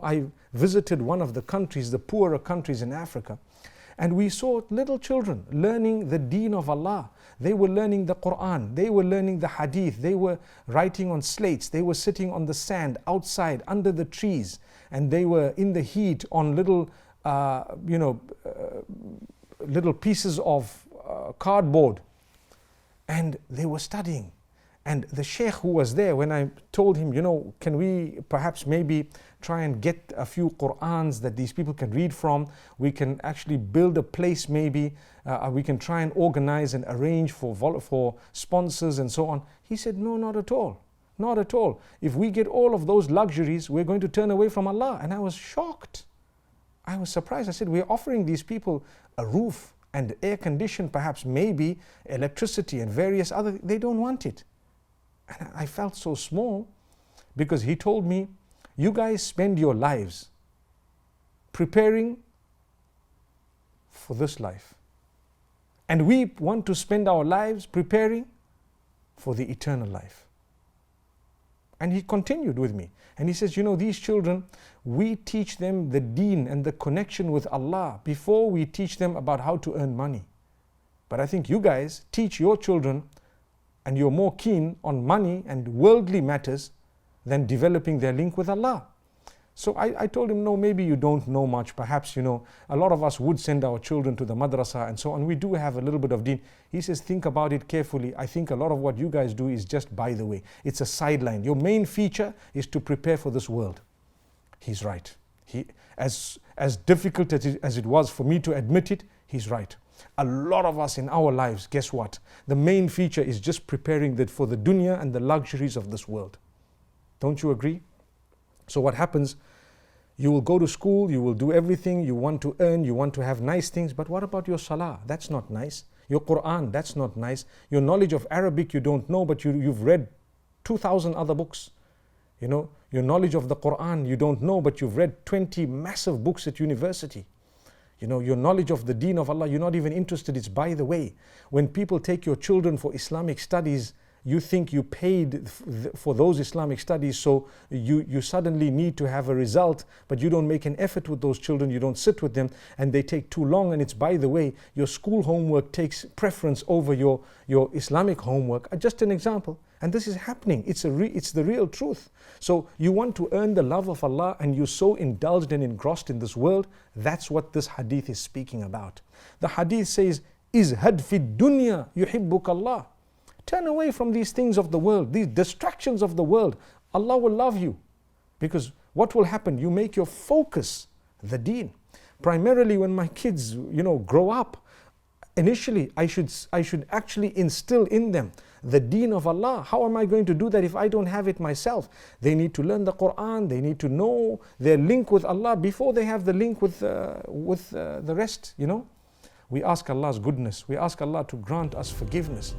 I visited one of the countries, the poorer countries in Africa, and we saw little children learning the deen of Allah. They were learning the Quran, they were learning the Hadith, they were writing on slates, they were sitting on the sand outside under the trees, and they were in the heat on little little pieces of cardboard, and they were studying. And the sheikh who was there, when I told him, can we perhaps maybe try and get a few Qur'ans that these people can read from, we can actually build a place maybe, we can try and organize and arrange for sponsors and so on. He said, no, not at all. Not at all. If we get all of those luxuries, we're going to turn away from Allah. And I was shocked. I was surprised. I said, we're offering these people a roof and air condition, perhaps maybe electricity and various other, they don't want it. And I felt so small, because he told me, you guys spend your lives preparing for this life, and we want to spend our lives preparing for the eternal life. And he continued with me, and he says, these children, we teach them the deen and the connection with Allah before we teach them about how to earn money. But I think you guys teach your children, and you're more keen on money and worldly matters than developing their link with Allah. So I told him, no, maybe you don't know much. Perhaps, a lot of us would send our children to the madrasa and so on. We do have a little bit of deen. He says, think about it carefully. I think a lot of what you guys do is just by the way. It's a sideline. Your main feature is to prepare for this world. He's right. As difficult as it was for me to admit it, he's right. A lot of us in our lives, guess what? The main feature is just preparing for the dunya and the luxuries of this world. Don't you agree? So what happens? You will go to school, you will do everything, you want to earn, you want to have nice things, but what about your salah? That's not nice. Your Quran, that's not nice. Your knowledge of Arabic, you don't know, but you've read 2,000 other books. Your knowledge of the Quran, you don't know, but you've read 20 massive books at university. Your knowledge of the deen of Allah, you're not even interested. It's by the way. When people take your children for Islamic studies, you think you paid for those Islamic studies, so you suddenly need to have a result, but you don't make an effort with those children, you don't sit with them, and they take too long, and it's by the way, your school homework takes preference over your Islamic homework. Just an example. And this is happening. It's the real truth. So you want to earn the love of Allah, and you're so indulged and engrossed in this world. That's what this hadith is speaking about. The hadith says, "Izhad fi dunya yuhibbuk Allah." Turn away from these things of the world, these distractions of the world. Allah will love you. Because what will happen? You make your focus the deen. Primarily when my kids, grow up, initially I should actually instill in them the deen of Allah. How am I going to do that if I don't have it myself? They need to learn the Quran, they need to know their link with Allah before they have the link with the rest, We ask Allah's goodness, we ask Allah to grant us forgiveness.